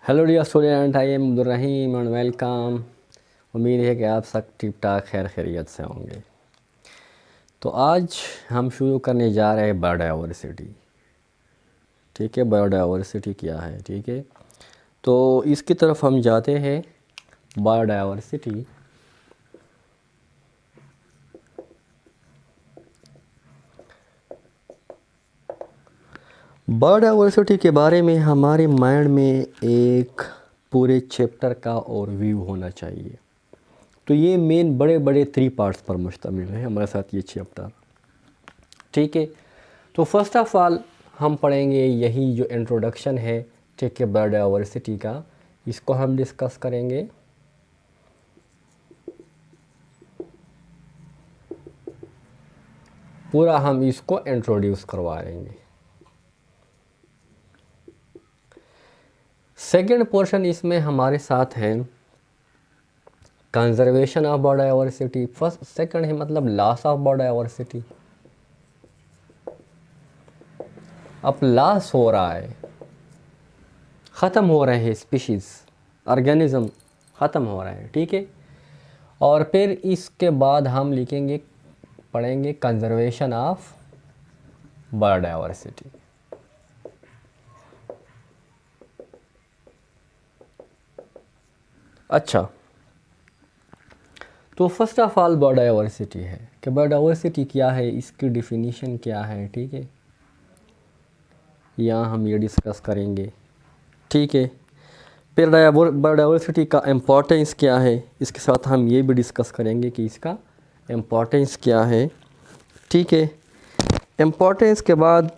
Hello dear student, I am Abdul Rahim and welcome. उम्मीद है कि आप सब ठीक ठाक खैर खैरियत से होंगे। तो आज हम शुरू करने जा रहे हैं बायोडाइवर्सिटी। ठीक है, बायोडाइवर्सिटी क्या है? ठीक है, तो इसकी तरफ हम जाते हैं। बायोडाइवर्सिटी बायोडाइवर्सिटी के बारे में हमारे माइंड में एक पूरे चैप्टर का ओवरव्यू होना चाहिए। तो ये मेन बड़े बड़े 3 पार्ट्स पर मुश्तमिल है हमारे साथ ये चैप्टर। ठीक है, तो फर्स्ट ऑफ ऑल हम पढ़ेंगे यही जो इंट्रोडक्शन है, ठीक है, बायोडाइवर्सिटी का, इसको हम डिस्कस करेंगे। पूरा हम इसको इंट्रोड्यूस करवा लेंगे। सेकंड पोर्शन इसमें हमारे साथ है conservation of biodiversity. First second है मतलब लॉस ऑफ बायोडाइवर्सिटी। अब लॉस हो रहा है, ख़त्म हो रहे हैं स्पीशीज़, ऑर्गेनिज्म ख़त्म हो रहे हैं। ठीक है, और फिर इसके बाद हम लिखेंगे, पढ़ेंगे कंजर्वेशन ऑफ बायोडाइवर्सिटी। अच्छा, तो फर्स्ट ऑफ ऑल बायोडाइवर्सिटी है कि बायोडाइवर्सिटी क्या है, इसकी डिफिनीशन क्या है। ठीक है, यहाँ हम ये डिस्कस करेंगे। ठीक है, फिर बायोडाइवर्सिटी का इम्पोर्टेंस क्या है, इसके साथ हम ये भी डिस्कस करेंगे कि इसका इम्पोर्टेंस क्या है। ठीक है, इम्पोर्टेंस के बाद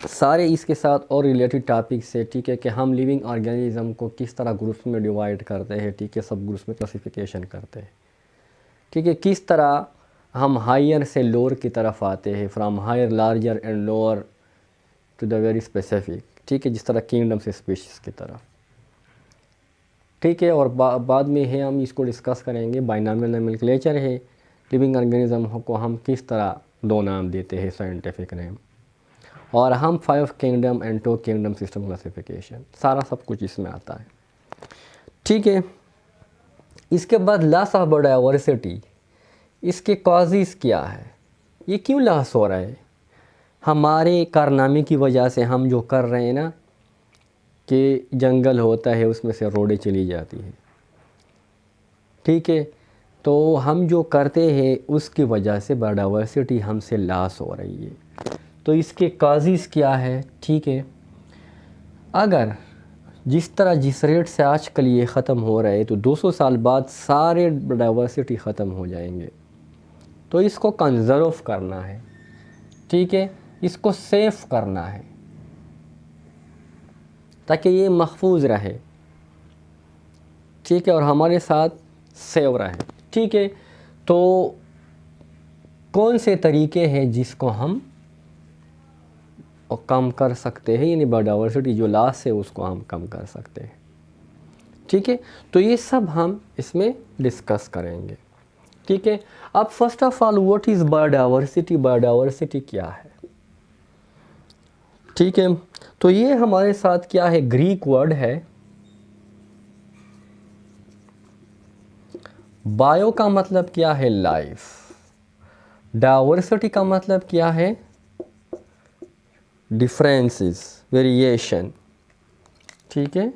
सारे इसके साथ और रिलेटेड टॉपिक्स है। ठीक है, कि हम लिविंग ऑर्गेनिज्म को किस तरह ग्रुप्स में डिवाइड करते हैं। ठीक है, सब ग्रुप्स में क्लासिफिकेशन करते हैं। ठीक है, किस तरह हम हायर से लोअर की तरफ आते हैं, from higher larger and lower to the very specific. ठीक है, जिस तरह किंगडम से स्पीशीज़ की तरफ। ठीक है, और बाद में है हम इसको डिस्कस करेंगे। बाइनॉमियल नोमेनक्लेचर है, लिविंग ऑर्गेनिज्म को हम किस तरह 2 नाम देते हैं, साइंटिफिक नेम, और हम 5 kingdom and 2 kingdom system classification, सारा सब कुछ इसमें आता है। ठीक है, इसके बाद लॉस ऑफ बायोडाइवर्सिटी, इसके कॉजेज़ क्या है, ये क्यों लॉस हो रहा है? हमारे कारनामे की वजह से हम जो कर रहे हैं ना, कि जंगल होता है उसमें से रोडें चली जाती हैं। ठीक है, तो हम जो करते हैं उसकी वजह से बायोडाइवर्सिटी हमसे लॉस हो रही है। तो इसके काजेज़ क्या है? ठीक है, अगर जिस तरह जिस रेट से आजकल ये ख़त्म हो रहा है, तो 200 साल बाद सारे बायोडाइवर्सिटी ख़त्म हो जाएंगे। तो इसको कंज़र्व करना है। ठीक है, इसको सेफ़ करना है ताकि ये महफूज रहे। ठीक है, और हमारे साथ सेव रहे। ठीक है, तो कौन से तरीके हैं जिसको हम कम कर सकते हैं, यानी बायोडाइवर्सिटी जो लॉस है उसको हम कम कर सकते हैं। ठीक है, तो ये सब हम इसमें डिस्कस करेंगे। ठीक है, अब first of all what is biodiversity? Biodiversity क्या है? ठीक है, तो ये हमारे साथ क्या है, ग्रीक वर्ड है। बायो का मतलब क्या है? लाइफ। डाइवर्सिटी का मतलब क्या है? Differences, variation. ठीक है,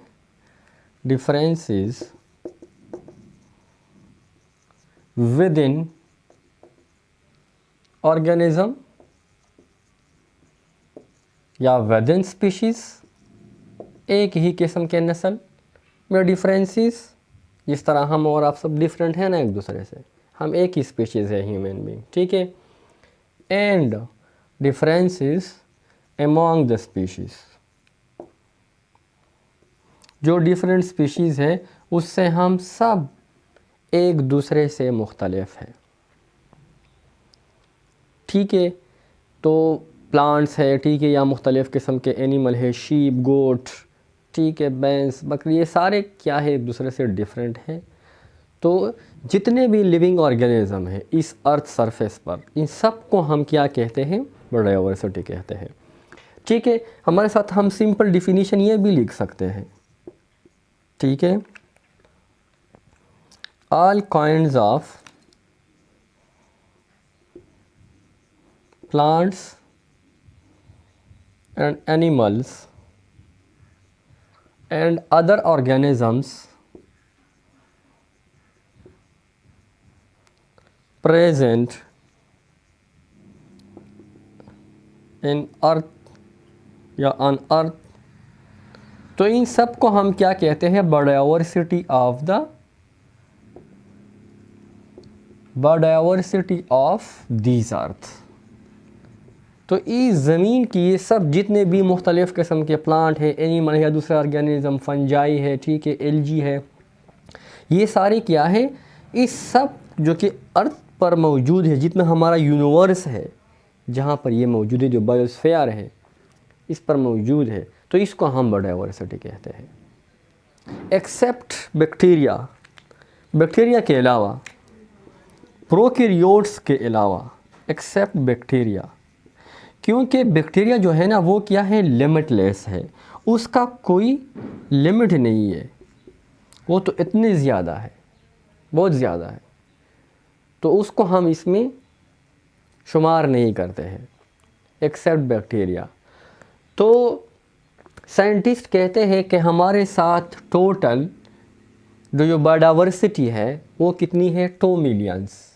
डिफरेंसेस विद इन ऑर्गेनिज्म या विद इन स्पीशीज, एक ही किस्म के नस्ल में डिफरेंसेस। जिस तरह हम और आप सब डिफरेंट हैं ना एक दूसरे से, हम एक ही स्पीशीज़ है, ह्यूमन बीइंग। ठीक है, and differences among the species, जो डिफरेंट स्पीशीज़ है उससे हम सब एक दूसरे से मुख्तलिफ हैं। ठीक है, तो प्लांट्स है, ठीक है, या मुख्तलिफ़ किस्म के एनिमल है, शीप, गोट, ठीक है, भैंस, बकरी, ये सारे क्या है, एक दूसरे से डिफरेंट हैं। तो जितने भी लिविंग ऑर्गेनिज्म हैं इस अर्थ सरफेस पर, इन सब को हम क्या कहते हैं? बायोडाइवर्सिटी कहते हैं। ठीक है, हमारे साथ हम सिंपल डिफिनीशन ये भी लिख सकते हैं, ठीक है, all kinds of plants and animals and other organisms present in earth या on earth, तो इन सब को हम क्या कहते हैं, बायोडायवर्सिटी ऑफ दिस अर्थ। तो इस ज़मीन की ये सब जितने भी मुख्तलिफ़ किस्म के प्लांट है, एनिमल है या दूसरा ऑर्गेनिज़म, फंजाई है, ठीक है, एल्गी है, ये सारे क्या है, इस सब जो कि अर्थ पर मौजूद है, जितना हमारा यूनिवर्स है जहाँ पर ये मौजूद है, जो बायोस्फीयर है इस पर मौजूद है, तो इसको हम बायोडायवर्सिटी कहते हैं। एक्सेप्ट बैक्टीरिया, बैक्टीरिया के अलावा, प्रोकैरियोट्स के अलावा, एक्सेप्ट बैक्टीरिया, क्योंकि बैक्टीरिया जो है ना वो क्या है, लिमिटलेस है, उसका कोई लिमिट नहीं है, वो तो इतने ज़्यादा है, बहुत ज़्यादा है, तो उसको हम इसमें शुमार नहीं करते हैं, एक्सेप्ट बैक्टीरिया। तो साइंटिस्ट कहते हैं कि हमारे साथ टोटल जो बायोडायवर्सिटी है वो कितनी है, 2 मिलियंस।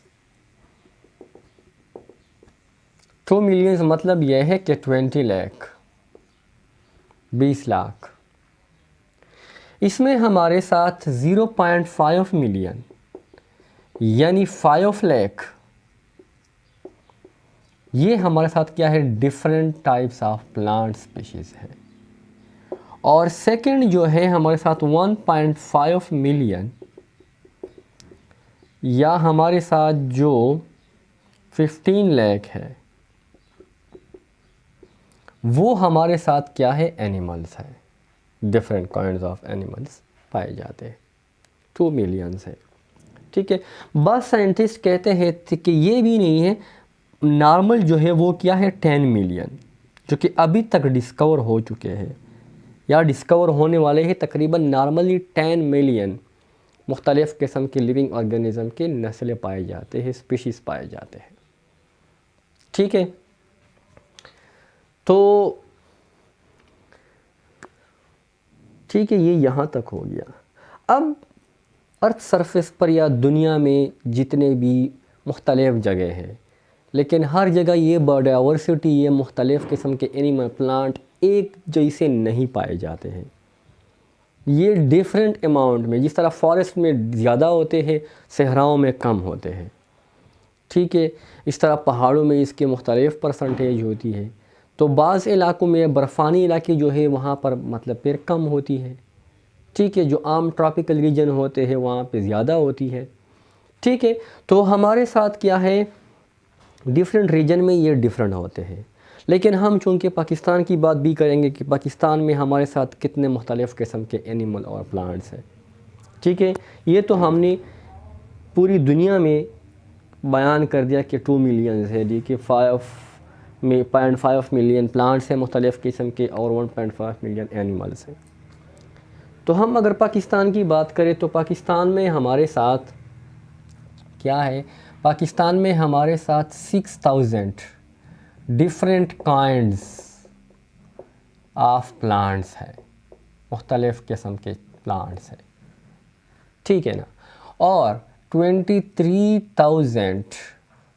2 मिलियंस मतलब यह है कि 20 लाख, 20 लाख। इसमें हमारे साथ 0.5 मिलियन यानी 5 लाख, ये हमारे साथ क्या है, different types of plant species है। और सेकंड जो है हमारे साथ 1.5 मिलियन या हमारे साथ जो 15 लाख है वो हमारे साथ क्या है, एनिमल्स है, डिफरेंट काइंड्स ऑफ एनिमल्स पाए जाते हैं, 2 मिलियंस है, ठीक है। बस साइंटिस्ट कहते हैं कि ये भी नहीं है, नॉर्मल जो है वो क्या है, 10 मिलियन, जो कि अभी तक डिस्कवर हो चुके हैं या डिस्कवर होने वाले हैं। तकरीबन नॉर्मली 10 मिलियन मुख्तलिफ़ किस्म के लिविंग ऑर्गेनिज़म के नस्लें पाए जाते हैं, स्पीशीज़ पाए जाते हैं, ठीक है। तो ठीक है, ये यहाँ तक हो गया। अब अर्थ सरफेस पर या दुनिया में जितने भी मुख्तलिफ़ जगह हैं, लेकिन हर जगह ये बायोडायवर्सिटी, ये मुख्तलिफ़ किस्म के एनिमल प्लांट एक जैसे नहीं पाए जाते हैं, ये डिफरेंट अमाउंट में, जिस तरह फॉरेस्ट में ज़्यादा होते हैं, सहराओं में कम होते हैं, ठीक है, इस तरह पहाड़ों में इसके मुख्तलिफ़ परसेंटेज होती है। तो बाज़ इलाकों में बर्फ़ानी इलाके जो है वहाँ पर मतलब फिर कम होती है, ठीक है, जो आम ट्रॉपिकल रीजन होते हैं वहाँ पे ज़्यादा होती है, ठीक है। तो हमारे साथ क्या है, डिफरेंट रीजन में ये डिफरेंट होते हैं। लेकिन हम चूँकि पाकिस्तान की बात भी करेंगे कि पाकिस्तान में हमारे साथ कितने मुख्तलिफ़ किस्म के एनिमल और प्लांट्स हैं, ठीक है। ये तो हमने पूरी दुनिया में बयान कर दिया कि 2 मिलियन है, जी कि 5.5 मिलियन प्लांट्स हैं मुख्तलिफ़ किस्म के और 1.5 मिलियन एनिमल्स हैं। तो हम अगर पाकिस्तान की बात करें तो पाकिस्तान में हमारे साथ क्या है, पाकिस्तान में हमारे साथ 6000 डिफरेंट काइंड्स ऑफ प्लांट्स है, मुख्तलिफ़ किस्म के प्लांट्स हैं, ठीक है ना। और 23,000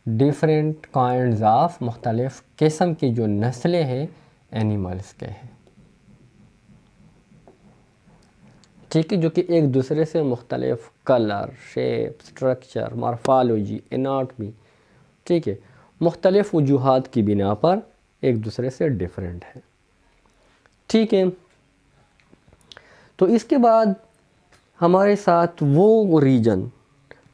डिफरेंट काइंड्स ऑफ मुख्तलिफ़ किस्म की जो नस्लें हैं एनिमल्स के हैं, ठीक है, जो कि एक दूसरे से मुख्तलिफ़ colour, shape, structure, morphology, anatomy, ठीक है, मुख्तलिफ़ वजूहात की बिना पर एक दूसरे से डिफरेंट है, ठीक है। तो इसके बाद हमारे साथ वो रीजन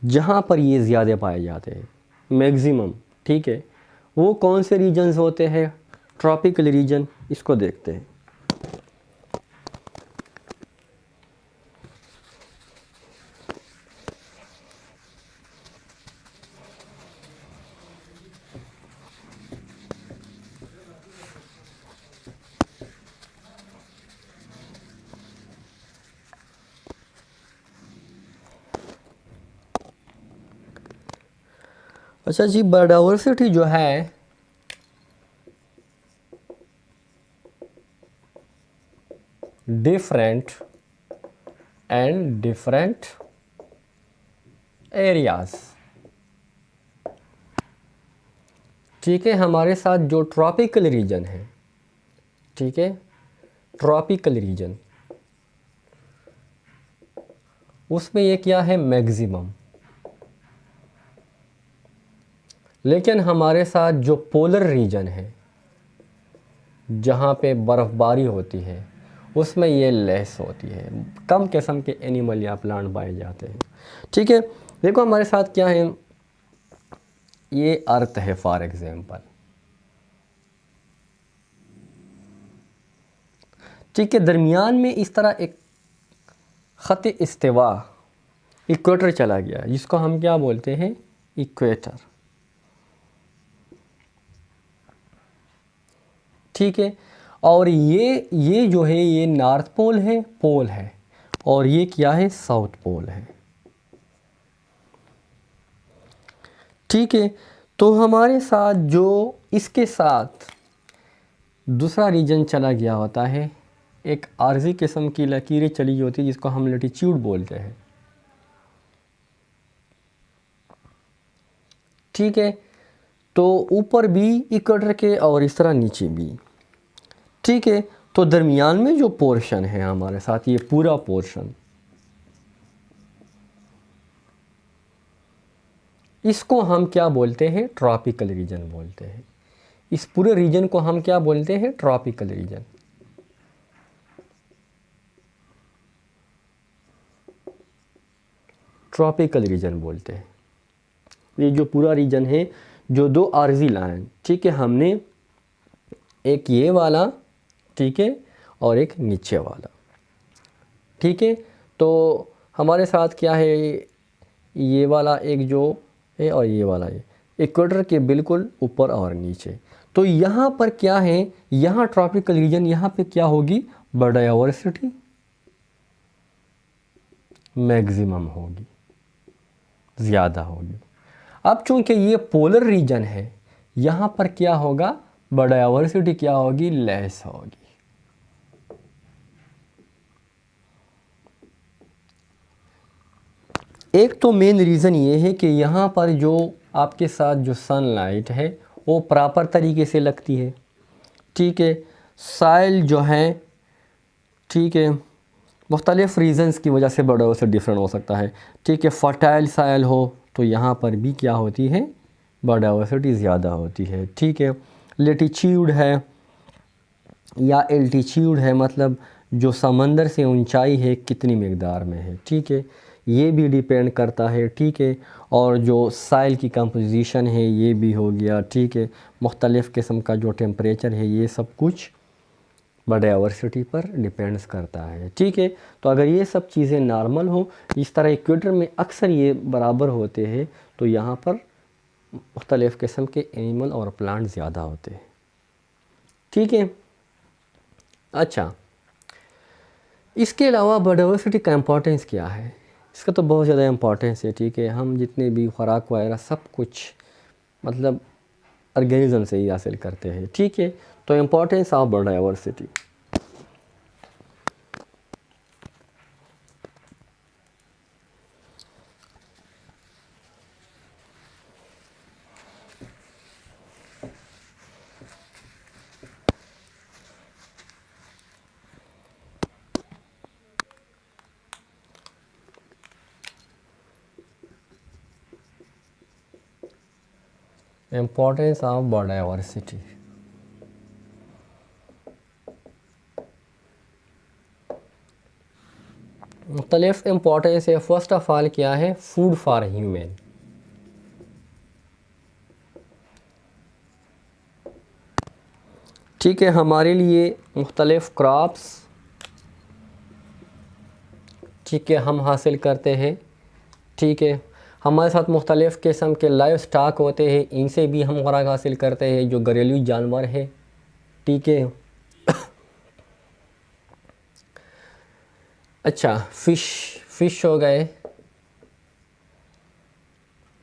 जहाँ पर ये ज़्यादा पाए जाते हैं, मैक्सिमम, ठीक है, वो कौन से रीजन्स होते हैं, ट्रॉपिकल रीजन, इसको देखते हैं। अच्छा जी, बायोडाइवर्सिटी जो है डिफरेंट एंड डिफरेंट एरियाज, ठीक है। हमारे साथ जो ट्रॉपिकल रीजन है, ठीक है, ट्रॉपिकल रीजन, उसमें ये क्या है, मैक्सिमम। लेकिन हमारे साथ जो पोलर रीजन है, जहाँ पे बर्फ़बारी होती है, उसमें ये लेस होती है, कम किस्म के एनिमल या प्लांट पाए जाते हैं, ठीक है। देखो हमारे साथ क्या है, ये अर्थ है फॉर एग्जांपल, ठीक है। दरमियान में इस तरह एक ख़त इस्तिवा, इक्वेटर चला गया, जिसको हम क्या बोलते हैं, इक्वेटर, ठीक है। और ये जो है, ये नॉर्थ पोल है, पोल है, और ये क्या है, साउथ पोल है, ठीक है। तो हमारे साथ जो इसके साथ दूसरा रीजन चला गया होता है, एक आर्जी किस्म की लकीरें चली होती है, जिसको हम लैटिट्यूड बोलते हैं, ठीक है। तो ऊपर भी इक्वेटर के और इस तरह नीचे भी, ठीक है। तो दरमियान में जो पोर्शन है हमारे साथ, ये पूरा पोर्शन, इसको हम क्या बोलते हैं, ट्रॉपिकल रीजन बोलते हैं। इस पूरे रीजन को हम क्या बोलते हैं, ट्रॉपिकल रीजन। ट्रॉपिकल रीजन बोलते हैं। ये जो पूरा रीजन है, जो दो आर्जी लाइन, ठीक है, हमने एक ये वाला, ठीक है, और एक नीचे वाला, ठीक है। तो हमारे साथ क्या है, ये वाला एक जो है और ये वाला है, इक्वेटर के बिल्कुल ऊपर और नीचे। तो यहाँ पर क्या है, यहाँ ट्रॉपिकल रीजन, यहाँ पे क्या होगी, बायोडाइवर्सिटी मैक्सिमम होगी, ज़्यादा होगी। अब चूंकि ये पोलर रीजन है, यहाँ पर क्या होगा, बायोडाइवर्सिटी क्या होगी, लेस होगी। एक तो मेन रीज़न ये है कि यहाँ पर जो आपके साथ जो सनलाइट है वो प्रॉपर तरीके से लगती है, ठीक है। साइल जो है, ठीक है, मुख्तलिफ़ रीज़न्स की वजह से बड़ा से डिफरेंट हो सकता है, ठीक है। फर्टाइल साइल हो तो यहाँ पर भी क्या होती है, बायोडाइवर्सिटी ज़्यादा होती है, ठीक है। लेटीट्यूड है या एल्टीट्यूड है, मतलब जो समंदर से ऊंचाई है कितनी मकदार में है, ठीक है, ये भी डिपेंड करता है, ठीक है। और जो साइल की कंपोजिशन है ये भी हो गया, ठीक है। मुख्तलिफ़ किस्म का जो टेम्परेचर है, ये सब कुछ बायोडाइवर्सिटी पर डिपेंड्स करता है, ठीक है। तो अगर ये सब चीज़ें नॉर्मल हो, इस तरह इक्वेटर में अक्सर ये बराबर होते हैं, तो यहाँ पर मुख्तलिफ़ किस्म के एनिमल और प्लांट ज़्यादा होते हैं, ठीक है। अच्छा, इसके अलावा बायोडाइवर्सिटी का इम्पोर्टेंस क्या है, इसका तो बहुत ज़्यादा इम्पोर्टेंस है, ठीक है। हम जितने भी खुराक वगैरह सब कुछ मतलब ऑर्गेनिज्म से ही हासिल करते हैं, ठीक है। तो importance of biodiversity, importance of biodiversity, मुख्तलिफ इम्पोर्टेंस है। फर्स्ट ऑफ ऑल क्या है, फूड फॉर ह्यूमन, ठीक है। हमारे लिए मुख्तलिफ क्रॉप्स, ठीक है, हम हासिल करते हैं, ठीक है। हमारे साथ मुख्तलिफ़ किस्म के लाइव स्टॉक होते हैं, इनसे भी हम खुराक हासिल करते हैं, जो घरेलू जानवर है, ठीक है। अच्छा, फ़िश हो गए,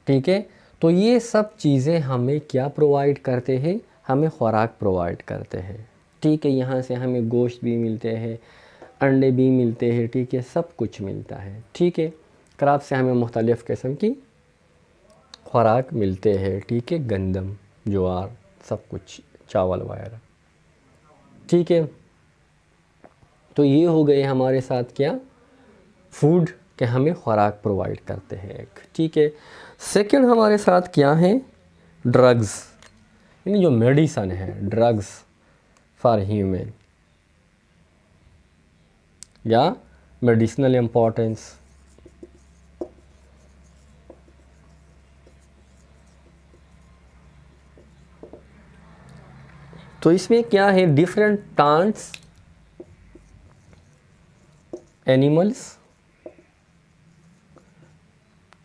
ठीक है। तो ये सब चीज़ें हमें क्या प्रोवाइड करते हैं, हमें खुराक प्रोवाइड करते हैं। ठीक है, यहाँ से हमें गोश्त भी मिलते हैं, अंडे भी मिलते हैं, ठीक है, सब कुछ मिलता है। ठीक है, क्रॉप से हमें मुख्तलिफ़ किस्म की खुराक मिलते हैं। ठीक है, गंदम, ज्वार, सब कुछ, चावल वगैरह। ठीक है, तो ये हो गए हमारे साथ क्या, फूड के हमें खुराक प्रोवाइड करते हैं एक। ठीक है, सेकंड हमारे साथ क्या है, ड्रग्स, यानी जो मेडिसन है, ड्रग्स फॉर ह्यूमन या मेडिसिनल इम्पोर्टेंस। तो इसमें क्या है, डिफरेंट प्लांट्स, एनिमल्स,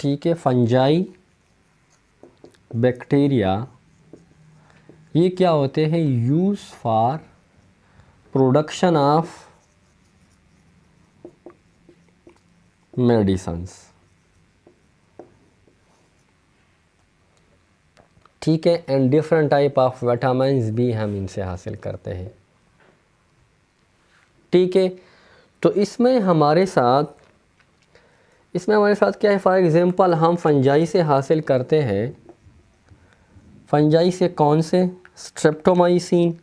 ठीक है, फंजाई, बैक्टीरिया, ये क्या होते हैं, use for production of medicines. ठीक है, and different type of vitamins भी हम इनसे हासिल करते हैं। ठीक है, तो इसमें हमारे साथ क्या है, फॉर एग्ज़ाम्पल हम फंजाई से हासिल करते हैं। फंजाई से कौन से, स्ट्रेप्टोमाइसिन,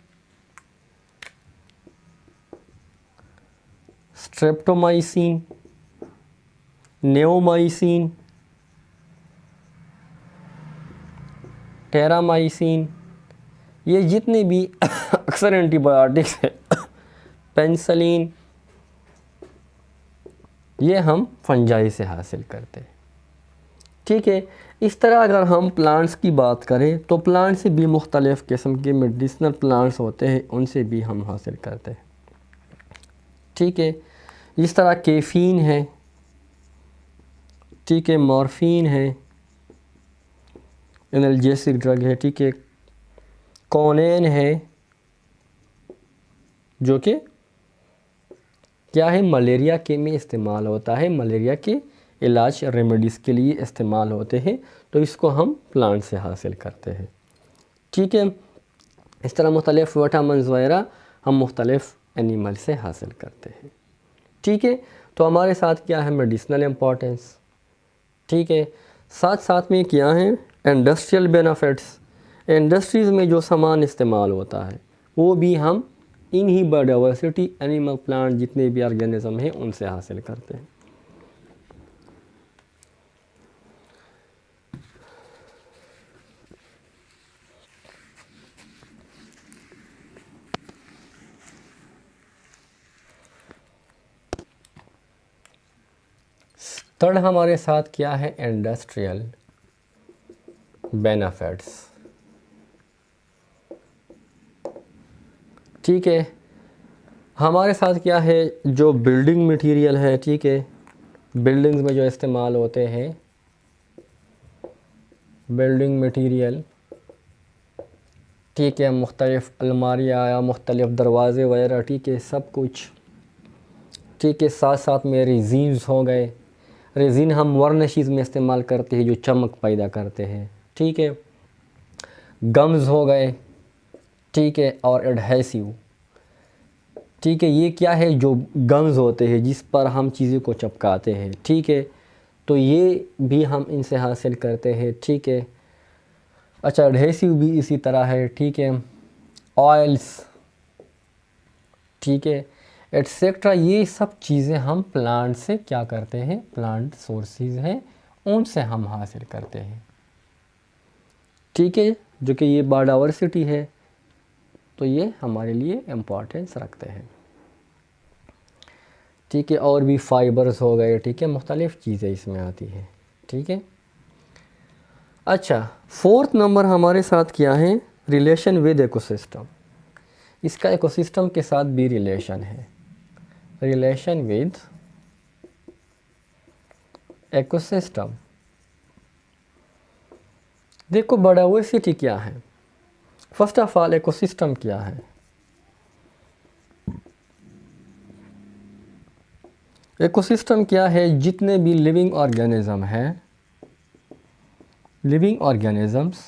नेओमाइसिन, टेरामाइसिन, ये जितने भी अक्सर एंटीबायोटिक्स है, पेनिसिलिन, ये हम फंजाई से हासिल करते हैं। ठीक है, इस तरह अगर हम प्लांट्स की बात करें तो प्लांट से भी मुख्तलिफ़ किस्म के मेडिसिनल प्लांट्स होते हैं, उनसे भी हम हासिल करते हैं। ठीक है, इस तरह कैफीन है, ठीक है, मॉर्फिन है, एनाल्जेसिक ड्रग है, ठीक है, कोनेन है, जो कि क्या है, मलेरिया के में इस्तेमाल होता है, मलेरिया के इलाज रेमेडीज़ के लिए इस्तेमाल होते हैं, तो इसको हम प्लांट से हासिल करते हैं। ठीक है, इस तरह मुख्तलिफ़ विटामिन्स वगैरह हम मुख्तलिफ़ एनिमल से हासिल करते हैं। ठीक है, तो हमारे साथ क्या है, मेडिसिनल इम्पोर्टेंस। ठीक है, साथ साथ में क्या है, इंडस्ट्रियल बेनिफिट्स, इंडस्ट्रीज़ में जो सामान इस्तेमाल होता है वो भी हम इन्हीं बायोडाइवर्सिटी एनिमल प्लांट जितने भी ऑर्गेनिज्म हैं उनसे हासिल करते हैं। थर्ड हमारे साथ क्या है, इंडस्ट्रियल बेनिफिट्स। ठीक है, हमारे साथ क्या है, जो बिल्डिंग मटेरियल है, ठीक है, बिल्डिंग्स में जो इस्तेमाल होते हैं, बिल्डिंग मटेरियल, ठीक है, मुख्तलिफ़ अलमारियाँ या मुख्तलिफ़ दरवाज़े वगैरह, ठीक है, सब कुछ। ठीक है, साथ साथ में रेज़िन्स हो गए, रेज़िन हम वार्निशेस में इस्तेमाल करते हैं जो चमक पैदा करते हैं। ठीक है, गम्स हो गए, ठीक है, और एडहेसिव। ठीक है, ये क्या है, जो गम्स होते हैं जिस पर हम चीज़ों को चिपकाते हैं। ठीक है, तो ये भी हम इनसे हासिल करते हैं। ठीक है, अच्छा, एडहेसिव भी इसी तरह है। ठीक है, ऑयल्स, ठीक है, एट्सेट्रा, ये सब चीज़ें हम प्लांट से क्या करते हैं, प्लांट सोर्सेज हैं उनसे हम हासिल करते हैं। ठीक है, जो कि ये बायोडाइवर्सिटी है, तो ये हमारे लिए इम्पोर्टेंस रखते हैं। ठीक है, और भी फाइबर्स हो गए, ठीक है, मुख्तलिफ़ चीज़ें इसमें आती हैं। ठीक है, अच्छा, फोर्थ नंबर हमारे साथ क्या है, रिलेशन विद इकोसिस्टम। इसका इकोसिस्टम के साथ भी रिलेशन है, रिलेशन विद इकोसिस्टम। देखो, बायोडाइवर्सिटी क्या है, फर्स्ट ऑफ ऑल इकोसिस्टम क्या है। इकोसिस्टम क्या है, जितने भी लिविंग ऑर्गेनिज्म हैं लिविंग ऑर्गेनिजम्स,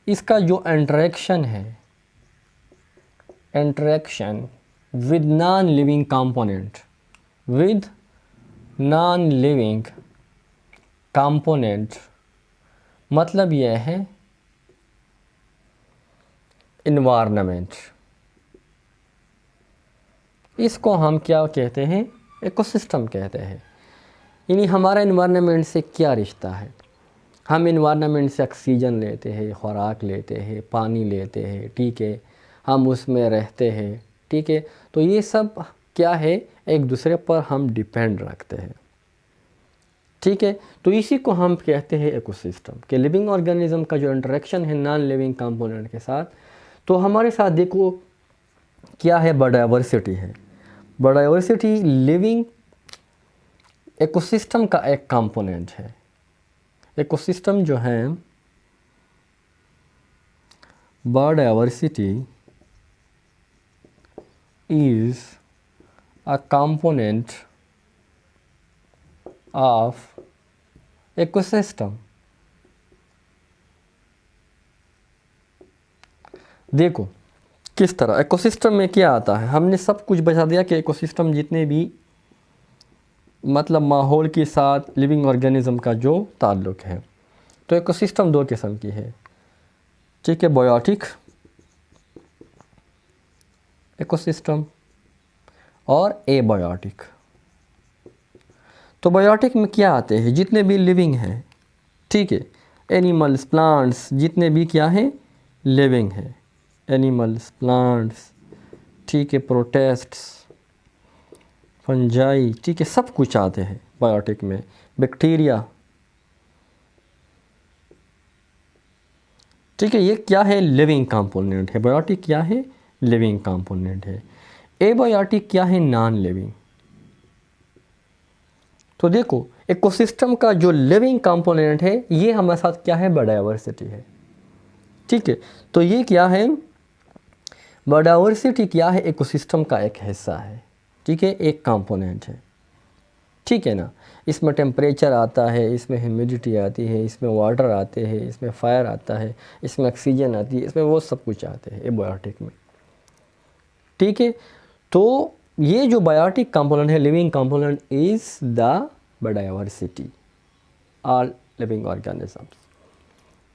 इसका जो इंटरेक्शन है, interaction with non living component, with non living component, मतलब यह है इन्वायरमेंट, इसको हम क्या कहते हैं, इकोसिस्टम कहते हैं। यानी हमारा इन्वायरमेंट से क्या रिश्ता है, हम इन्वायरमेंट से ऑक्सीजन लेते हैं, खुराक लेते हैं, पानी लेते हैं, ठीक है, हम उसमें रहते हैं, ठीक है। तो ये सब क्या है, एक दूसरे पर हम डिपेंड रखते हैं, ठीक है। तो इसी को हम कहते हैं इकोसिस्टम के लिविंग ऑर्गेनिज्म का जो इंटरेक्शन है नॉन लिविंग कंपोनेंट के साथ। तो हमारे साथ देखो क्या है, बायोडाइवर्सिटी है। बायोडाइवर्सिटी लिविंग इकोसिस्टम का एक कंपोनेंट है। इकोसिस्टम जो है, biodiversity is a component of ecosystem. देखो किस तरह इकोसिस्टम में क्या आता है, हमने सब कुछ बता दिया कि इकोसिस्टम जितने भी मतलब माहौल के साथ लिविंग ऑर्गेनिज्म का जो ताल्लुक़ है। तो इकोसिस्टम दो किस्म की है, ठीक है, बायोटिक इकोसिस्टम और एबायोटिक। तो बायोटिक में क्या आते हैं, जितने भी लिविंग हैं, ठीक है, एनिमल्स, प्लांट्स, जितने भी क्या हैं लिविंग हैं, एनिमल्स, प्लांट्स, ठीक है, प्रोटेस्ट्स, फंजाई, ठीक है, सब कुछ आते हैं बायोटिक में, बैक्टीरिया, ठीक है। ये क्या है, लिविंग कंपोनेंट है। बायोटिक क्या है, लिविंग कंपोनेंट है। एबायोटिक क्या है, नॉन लिविंग। तो देखो इकोसिस्टम का जो लिविंग कंपोनेंट है ये हमारे साथ क्या है, बायोडाइवर्सिटी है, ठीक है। तो ये क्या है, बायोडाइवर्सिटी क्या है, इकोसिस्टम का एक हिस्सा है, ठीक है, एक कंपोनेंट है, ठीक है ना। इसमें टेम्परेचर आता है, इसमें ह्यूमिडिटी आती है, इसमें वाटर आते हैं, इसमें फायर आता है, इसमें ऑक्सीजन आती है, इसमें वो सब कुछ आते हैं एबायोटिक में, ठीक है। तो ये जो बायोटिक कंपोनेंट है, living component is the biodiversity, all living organisms,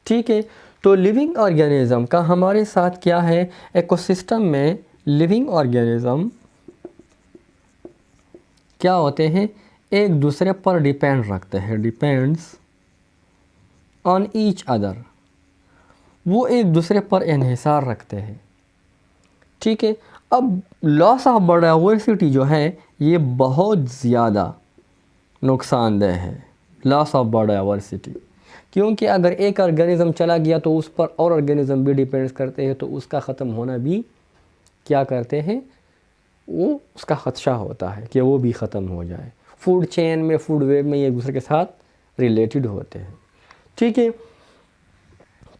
ठीक है। तो लिविंग ऑर्गेनिज्म का हमारे साथ क्या है, इकोसिस्टम में लिविंग ऑर्गेनिज्म क्या होते हैं, एक दूसरे पर डिपेंड रखते हैं, डिपेंड्स ऑन ईच अदर, वो एक दूसरे पर इन्हिसार रखते हैं, ठीक है। अब लॉस ऑफ बायोडाइवर्सिटी जो है ये बहुत ज़्यादा नुकसानदेह है, लॉस ऑफ बायोडाइवर्सिटी, क्योंकि अगर एक ऑर्गेनिज़म चला गया तो उस पर और ऑर्गेनिज़म भी डिपेंड करते हैं, तो उसका ख़त्म होना भी क्या करते हैं, वो उसका ख़दशा होता है कि वो भी ख़त्म हो जाए। फूड चेन में, फूड वेब में ये एक दूसरे के साथ रिलेटेड होते हैं, ठीक है।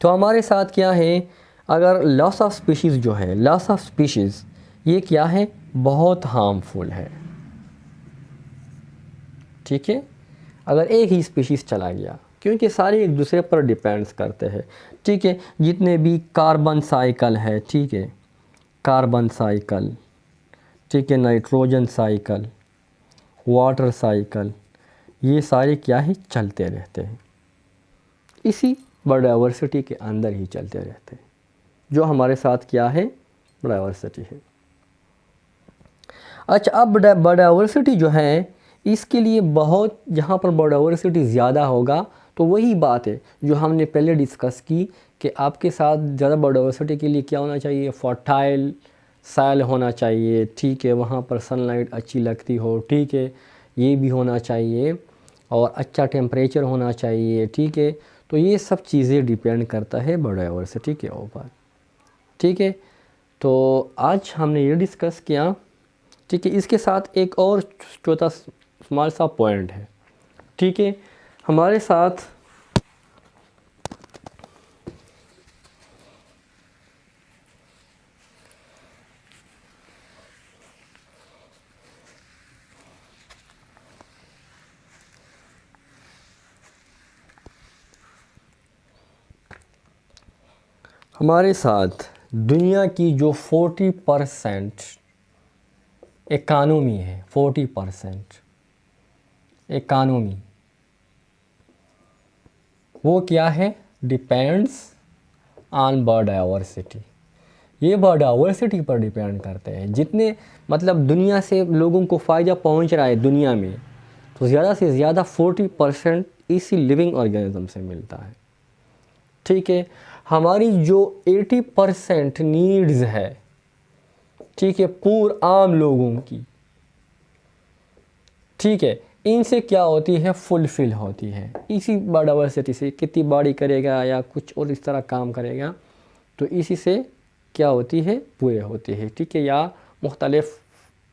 तो हमारे साथ क्या है, अगर लॉस ऑफ स्पीशीज़ जो है, लॉस ऑफ स्पीशीज़ ये क्या है, बहुत हार्मफुल है, ठीक है। अगर एक ही स्पीशीज़ चला गया, क्योंकि सारे एक दूसरे पर डिपेंड्स करते हैं, ठीक है। जितने भी कार्बन साइकिल है, ठीक है, कार्बन साइकिल, ठीक है, नाइट्रोजन साइकिल, वाटर साइकिल, ये सारे क्या है, चलते रहते हैं, इसी बायोडाइवर्सिटी के अंदर ही चलते रहते हैं, जो हमारे साथ क्या है, बायोडाइवर्सिटी है। अच्छा, अब बायोडाइवर्सिटी जो है इसके लिए बहुत, जहाँ पर बायोडाइवर्सिटी ज़्यादा होगा तो वही बात है जो हमने पहले डिस्कस की कि आपके साथ ज़्यादा बायोडाइवर्सिटी के लिए क्या होना चाहिए, फर्टाइल सॉइल होना चाहिए, ठीक है, वहाँ पर सनलाइट अच्छी लगती हो, ठीक है, ये भी होना चाहिए, और अच्छा टेम्परेचर होना चाहिए, ठीक है। तो ये सब चीज़ें डिपेंड करता है बायोडाइवर्सिटी के ऊपर, ठीक है। तो आज हमने ये डिस्कस किया, ठीक है। इसके साथ एक और छोटा स्मॉल सा पॉइंट है, ठीक है, हमारे साथ हमारे साथ दुनिया की जो 40% इकानमी है, 40% इकानमी, वो क्या है? Depends on biodiversity. ये बायोडाइवर्सिटी पर डिपेंड करते हैं। जितने मतलब दुनिया से लोगों को फ़ायदा पहुंच रहा है दुनिया में, तो ज़्यादा से ज़्यादा 40% इसी लिविंग ऑर्गेनिज्म से मिलता है। ठीक है, हमारी जो 80% नीड्स है, ठीक है, पूर आम लोगों की, ठीक है, इनसे क्या होती है? फुलफ़िल होती है इसी बायोडाइवर्सिटी से। कितनी बॉडी करेगा या कुछ और इस तरह काम करेगा, तो इसी से क्या होती है? पूरे होती है। ठीक है, या मुख्तलिफ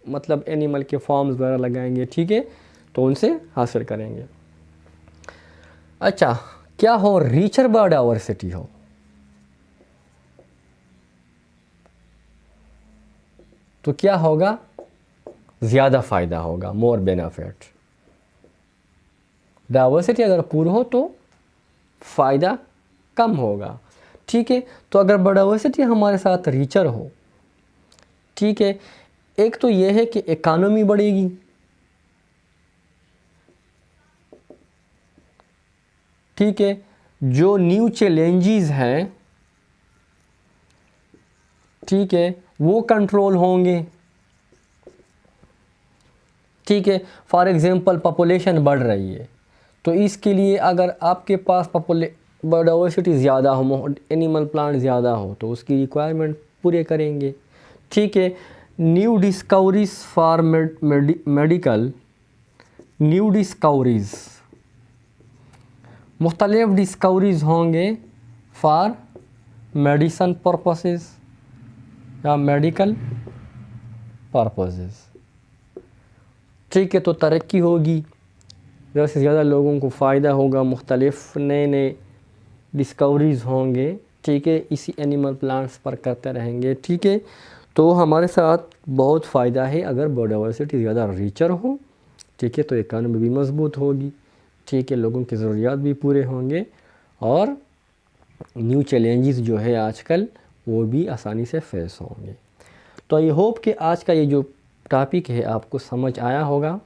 मतलब एनिमल के फॉर्म्स वगैरह लगाएंगे, ठीक है, तो उनसे हासिल करेंगे। अच्छा, क्या हो? रिचर बायोडाइवर्सिटी हो तो क्या होगा? ज़्यादा फ़ायदा होगा, मोर बेनिफिट। डाइवर्सिटी अगर पूरी हो तो फ़ायदा कम होगा। ठीक है, तो अगर बायोडाइवर्सिटी हमारे साथ रिचर हो, ठीक है, एक तो ये है कि इकानमी बढ़ेगी, ठीक है, जो न्यू चैलेंजेस हैं, ठीक है, वो कंट्रोल होंगे। ठीक है, फॉर एग्जांपल पॉपुलेशन बढ़ रही है, तो इसके लिए अगर आपके पास बायोडाइवर्सिटी ज़्यादा हो, एनिमल प्लांट ज़्यादा हो, तो उसकी रिक्वायरमेंट पूरे करेंगे। ठीक है, new discoveries for medical, new discoveries, मुख्तलिफ डिस्कवरीज होंगे फॉर मेडिसन पर्पसेस या मेडिकल पर्पसेस। ठीक है, तो तरक्की होगी, ज़्यादा से ज़्यादा लोगों को फ़ायदा होगा, मुख्तलिफ नए नए डिस्कवरीज़ होंगे। ठीक है, इसी एनिमल प्लांट्स पर करते रहेंगे। ठीक है, तो हमारे साथ बहुत फ़ायदा है अगर बायोडाइवर्सिटी ज़्यादा रिचर हो। ठीक है, तो इकानमी भी मजबूत होगी। ठीक है, लोगों की ज़रूरियात भी पूरे होंगे और न्यू चैलेंजेस जो है आजकल वो भी आसानी से फेस होंगे। तो आई होप कि आज का ये जो टॉपिक है आपको समझ आया होगा।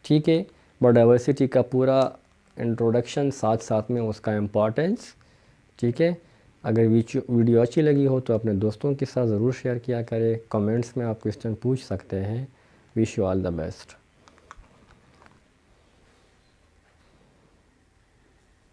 ठीक है, बायोडाइवर्सिटी का पूरा इंट्रोडक्शन, साथ साथ में उसका इम्पोर्टेंस। ठीक है, अगर वीडियो अच्छी लगी हो तो अपने दोस्तों के साथ ज़रूर शेयर किया करें। कमेंट्स में आप क्वेश्चन पूछ सकते हैं। Wish you all the best.